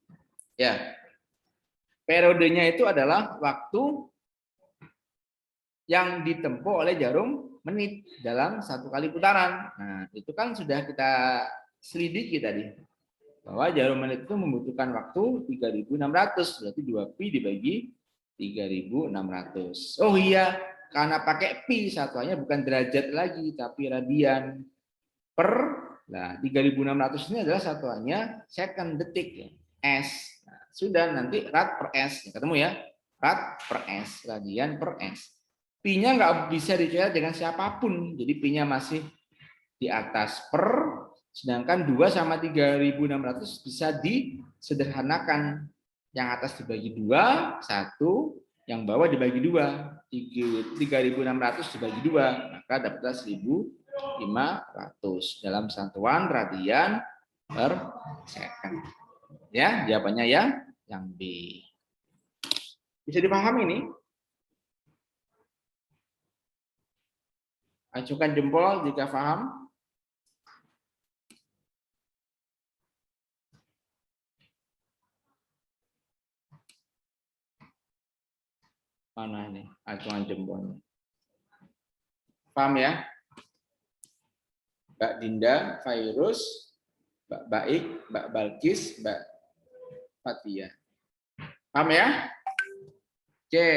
Ya, periodenya itu adalah waktu yang ditempuh oleh jarum menit dalam satu kali putaran. Nah, itu kan sudah kita selidiki tadi, bahwa jarum menit itu membutuhkan waktu 3.600, berarti 2pi dibagi 3.600. Oh iya, karena pakai pi, satuannya bukan derajat lagi, tapi radian per, nah 3.600 ini adalah satuannya second, detik, S. Nah, sudah, nanti rad per S, ketemu ya, rad per S, radian per S. Pi-nya nggak bisa dicatat dengan siapapun, jadi pi-nya masih di atas per, sedangkan 2 sama 3.600 bisa disederhanakan. Yang atas dibagi 2, 1, yang bawah dibagi 2, 3.600 dibagi 2, maka dapatlah 1.500 dalam satuan radian per second. Ya, jawabannya yang B. Bisa dipahami ini? Acukan jempol jika paham. Mana ini acuan jempolnya? Paham ya? Mbak Dinda, Virus, Mbak Baik, Mbak Balkis, Mbak Fatia. Paham ya? Oke.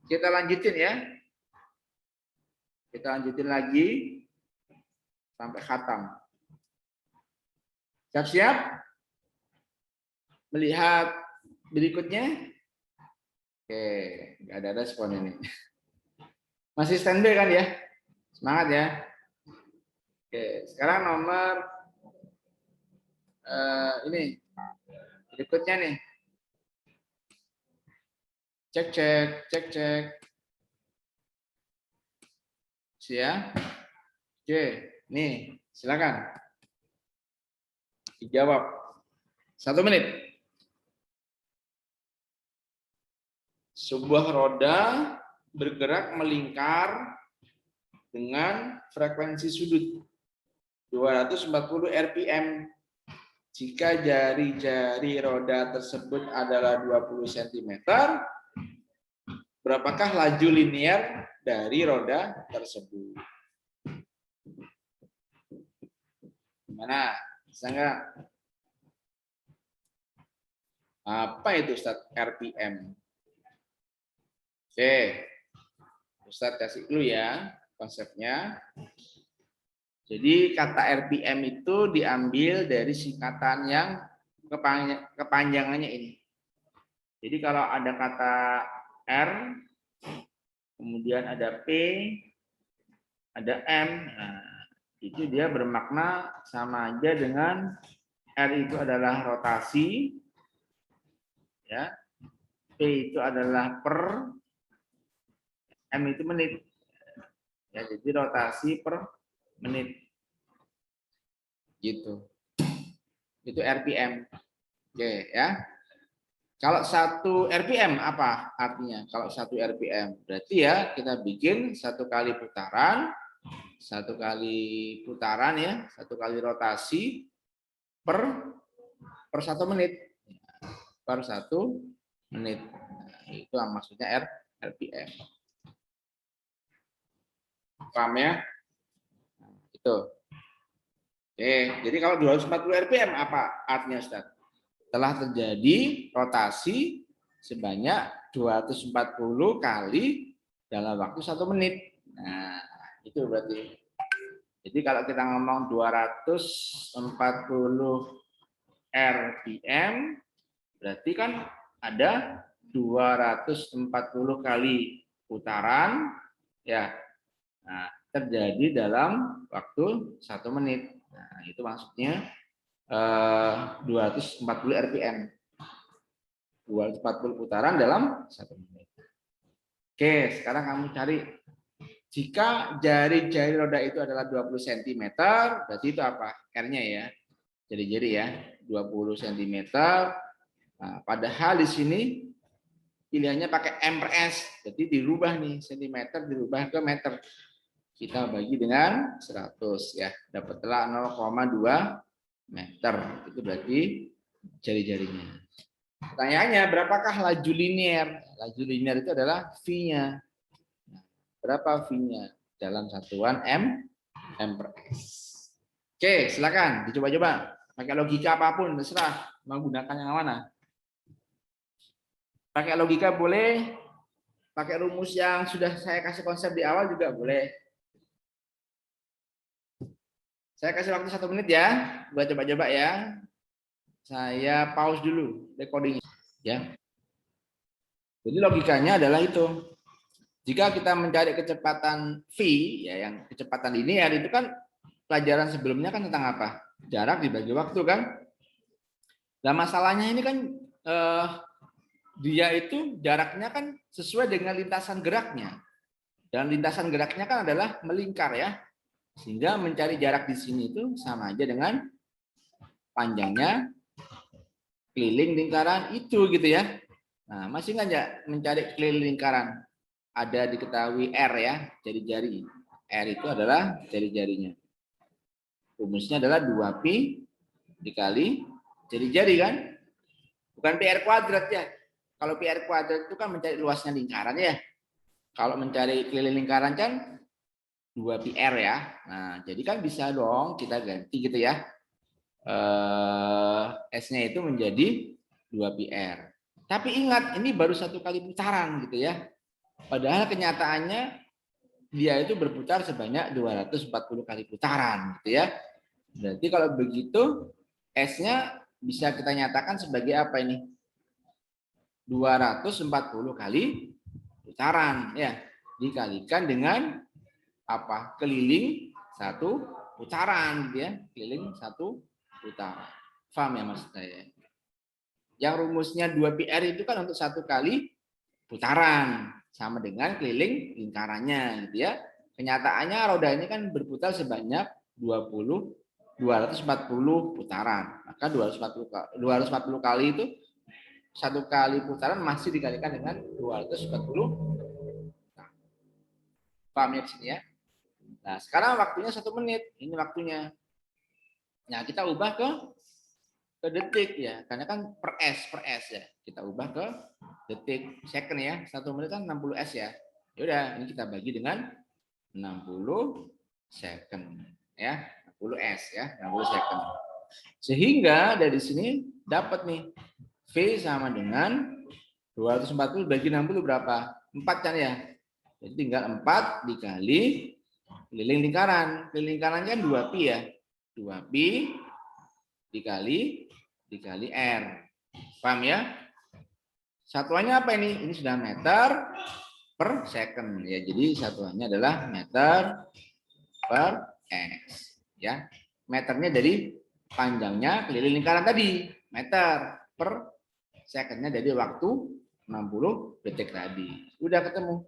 Kita lanjutin ya. Kita lanjutin lagi sampai khatam. Siap-siap? Melihat berikutnya? Oke, nggak ada respon ini. Masih standby kan ya? Semangat ya. Oke, sekarang nomor ini berikutnya nih. Cek. Siap. Oke, nih silakan dijawab. 1 menit. Sebuah roda bergerak melingkar dengan frekuensi sudut 240 rpm. Jika jari-jari roda tersebut adalah 20 cm, berapakah laju linear dari roda tersebut? Gimana? Bisa nggak? Apa itu Ustadz RPM? Oke, Ustadz kasih dulu ya konsepnya. Jadi kata RPM itu diambil dari singkatan yang kepanjangannya ini. Jadi kalau ada kata R, kemudian ada P, ada M, nah, itu dia bermakna sama aja dengan R itu adalah rotasi, ya, P itu adalah per, M itu menit. Ya, jadi rotasi per menit. Gitu. Itu RPM. Oke, ya. Kalau 1 RPM apa artinya? Kalau 1 RPM berarti ya kita bikin 1 kali putaran, 1 kali putaran ya, 1 kali rotasi per 1 menit. Per 1 menit. Nah, itu yang maksudnya RPM. Paham ya? Nah, itu. Oke, jadi kalau 240 RPM apa artinya, Ustaz? Telah terjadi rotasi sebanyak 240 kali dalam waktu 1 menit. Nah, itu berarti. Jadi kalau kita ngomong 240 RPM, berarti kan ada 240 kali putaran, ya. Nah, terjadi dalam waktu 1 menit. Nah, itu maksudnya 240 RPM. 240 putaran dalam 1 menit. Oke, sekarang kamu cari. Jika jari-jari roda itu adalah 20 cm, berarti itu apa? R-nya ya. Jari-jari ya, 20 cm. Nah, padahal di sini pilihannya pakai M per S. Jadi dirubah nih, sentimeter dirubah ke meter. Kita bagi dengan 100 ya. Dapatlah 0,2 meter. Itu berarti jari-jarinya. Pertanyaannya, berapakah laju linear? Laju linear itu adalah V-nya. Berapa V-nya? Dalam satuan M per S. Oke, silakan dicoba-coba. Pakai logika apapun, terserah. Menggunakan yang mana? Pakai logika boleh. Pakai rumus yang sudah saya kasih konsep di awal juga boleh. Saya kasih waktu 1 menit ya. Buat coba-coba ya. Saya pause dulu recording ya. Jadi logikanya adalah itu. Jika kita mencari kecepatan V, ya yang kecepatan linear itu kan pelajaran sebelumnya kan tentang apa? Jarak dibagi waktu kan? Nah masalahnya ini kan dia itu jaraknya kan sesuai dengan lintasan geraknya. Dan lintasan geraknya kan adalah melingkar ya. Sehingga mencari jarak di sini itu sama aja dengan panjangnya keliling lingkaran itu gitu ya. Nah, masih nggak mencari keliling lingkaran? Ada diketahui R ya, jari-jari. R itu adalah jari-jarinya. Rumusnya adalah 2pi dikali jari-jari kan? Bukan PR kuadrat ya. Kalau PR kuadrat itu kan mencari luasnya lingkaran ya. Kalau mencari keliling lingkaran kan 2PR ya. Nah, jadi kan bisa dong kita ganti gitu ya. S-nya itu menjadi 2PR. Tapi ingat, ini baru 1 kali putaran gitu ya. Padahal kenyataannya dia itu berputar sebanyak 240 kali putaran gitu ya. Berarti kalau begitu S-nya bisa kita nyatakan sebagai apa ini? 240 kali putaran ya. Dikalikan dengan apa? Keliling 1 putaran gitu ya. Keliling 1 putaran. Paham ya maksud saya? Yang rumusnya 2PR itu kan untuk 1 kali putaran sama dengan keliling lingkarannya gitu ya. Kenyataannya roda ini kan berputar sebanyak 240 putaran. Maka 240 kali itu 1 kali putaran masih dikalikan dengan 240. Nah, paham ya di sini ya? Nah, sekarang waktunya 1 menit. Ini waktunya. Nah, kita ubah ke detik ya, karena kan per S ya. Kita ubah ke detik, second ya. 1 menit kan 60 S ya. Ya udah, ini kita bagi dengan 60 second ya. 60 S ya, 60 second. Sehingga dari sini dapat nih V sama dengan 240 bagi 60 berapa? 4 kan ya. Jadi tinggal 4 dikali keliling lingkaran. Keliling lingkaran kan 2pi ya. 2pi dikali R. Paham ya? Satuannya apa ini? Ini sudah meter per second ya. Jadi satuannya adalah meter per S ya. Meternya dari panjangnya keliling lingkaran tadi, meter per secondnya dari waktu 60 detik tadi. Udah ketemu.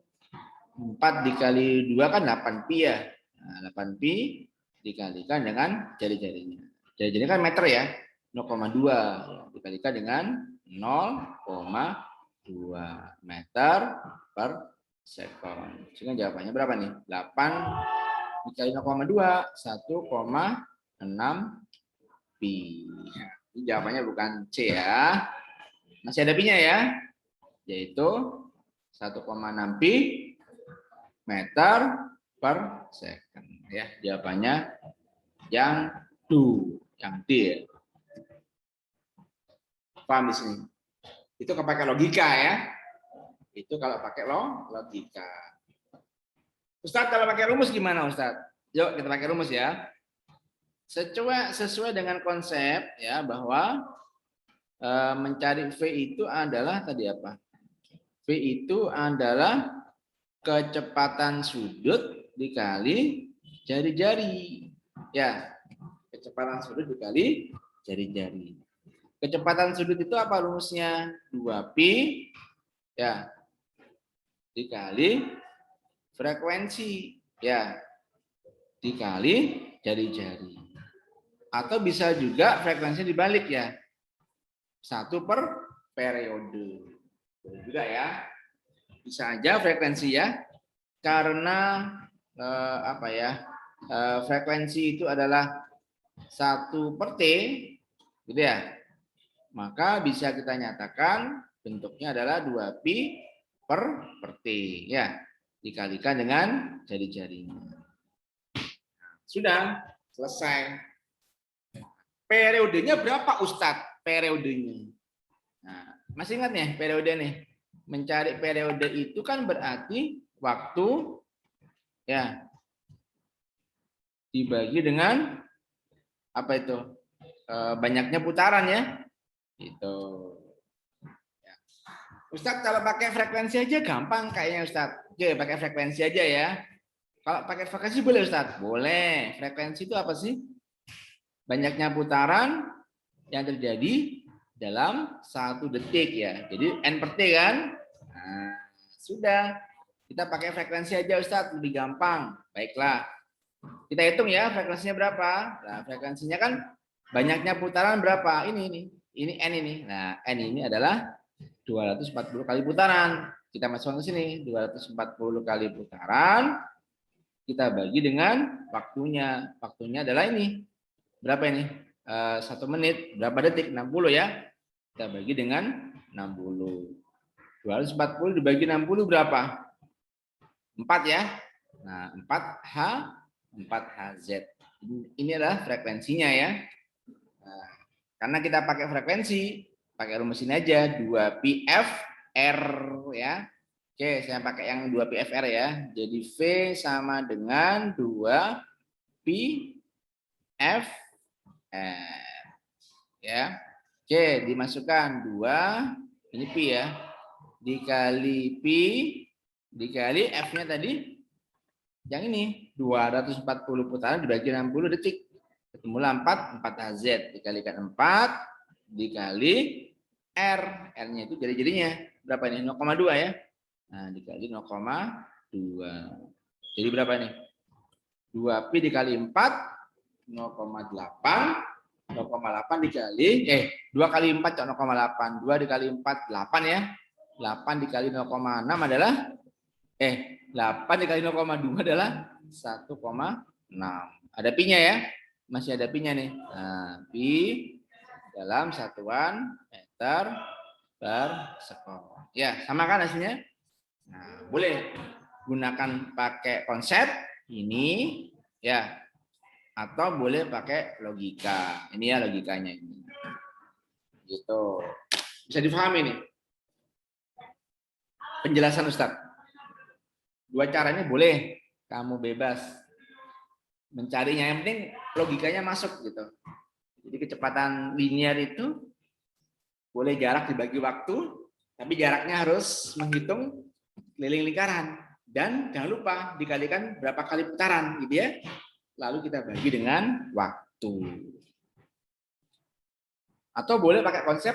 4 dikali 2 kan 8pi ya. Nah, 8pi dikalikan dengan jari-jarinya. Jari-jarinya kan meter ya. 0,2 dikalikan dengan 0,2 meter per second. Sehingga jawabannya berapa nih? 8 dikali 0,2 1,6 pi. Ini jawabannya bukan C ya. Masih ada pi-nya ya. Yaitu 1,6 pi meter per second ya. Jawabannya yang D ya. Paham di sini? Itu kalau pakai logika ya. Itu kalau pakai logika. Ustadz kalau pakai rumus gimana Ustadz? Yuk kita pakai rumus ya. Sesuai dengan konsep ya bahwa mencari V itu adalah tadi apa? V itu adalah kecepatan sudut dikali jari-jari. Ya, kecepatan sudut dikali jari-jari. Kecepatan sudut itu apa rumusnya? 2pi ya dikali frekuensi ya dikali jari-jari. Atau bisa juga frekuensi dibalik ya. 1 per periode. Boleh juga ya. Bisa aja frekuensi ya. Karena apa ya? Frekuensi itu adalah 1/T, gitu ya. Maka bisa kita nyatakan bentuknya adalah 2pi/T ya, dikalikan dengan jari-jarinya. Sudah selesai. Periodenya berapa Ustadz? Periodenya. Nah, masih ingat nih periode nih? Mencari periode itu kan berarti waktu ya dibagi dengan apa itu? Banyaknya putaran ya. Itu. Ya. Ustadz kalau pakai frekuensi aja gampang kayaknya Ustadz. Oke, pakai frekuensi aja ya. Kalau pakai frekuensi boleh Ustadz? Boleh. Frekuensi itu apa sih? Banyaknya putaran yang terjadi dalam 1 detik ya. Jadi N/T kan? Nah, sudah. Kita pakai frekuensi aja Ustadz, lebih gampang. Baiklah. Kita hitung ya frekuensinya berapa. Nah, frekuensinya kan banyaknya putaran berapa? Ini N ini. Nah, N ini adalah 240 kali putaran. Kita masukkan ke sini. 240 kali putaran. Kita bagi dengan waktunya. Waktunya adalah ini. Berapa ini? 1 menit. Berapa detik? 60 ya. Kita bagi dengan 60. 240 dibagi 60 berapa? 4 ya. Nah, 4Hz. Ini adalah frekuensinya ya. Nah, karena kita pakai frekuensi, pakai rumus ini aja 2πfr ya. Oke, saya pakai yang 2πfr ya. Jadi V sama dengan 2πfr ya. Oke, dimasukkan 2 ini pi ya. Dikali pi dikali F-nya tadi yang ini 240 putaran dibagi 60 detik. Ketemulah 4Hz dikalikan 4 dikali R. R-nya itu jari-jarinya. Berapa ini? 0,2 ya. Nah, dikali 0,2. Jadi berapa nih? 2pi dikali 4 0,8. 0,8 dikali 2 kali 4 0,8. 2 dikali 4 8 ya. 8 dikali 0,6 adalah 8 dikali 0,2 adalah 1,6. Ada pi-nya ya. Masih ada pi-nya nih. Nah, pi dalam satuan meter per sekon. Ya, sama kan hasilnya? Nah, boleh gunakan pakai konsep ini ya. Atau boleh pakai logika. Ini ya logikanya ini. Gitu. Bisa difahami nih. Penjelasan Ustadz. 2 caranya boleh. Kamu bebas mencarinya. Yang penting logikanya masuk gitu. Jadi kecepatan linear itu boleh jarak dibagi waktu, tapi jaraknya harus menghitung keliling lingkaran. Dan jangan lupa dikalikan berapa kali putaran gitu ya. Lalu kita bagi dengan waktu. Atau boleh pakai konsep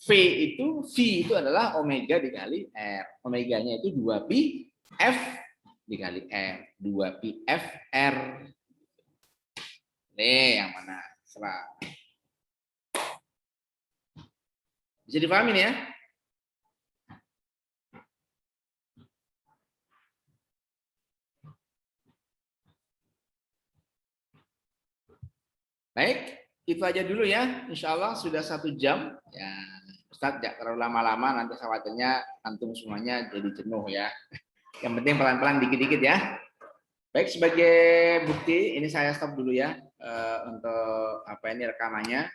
V itu adalah omega dikali R. Omeganya itu 2pi F dikali R. 2pi FR. Nih yang mana? Serah. Bisa dipahami nih ya? Baik, itu aja dulu ya. Insya Allah sudah 1 jam. Ya, Ustadz jangan terlalu lama-lama, nanti khawatirnya antum semuanya jadi jenuh ya. Yang penting pelan-pelan dikit-dikit ya. Baik, sebagai bukti ini saya stop dulu ya untuk apa ini rekamannya.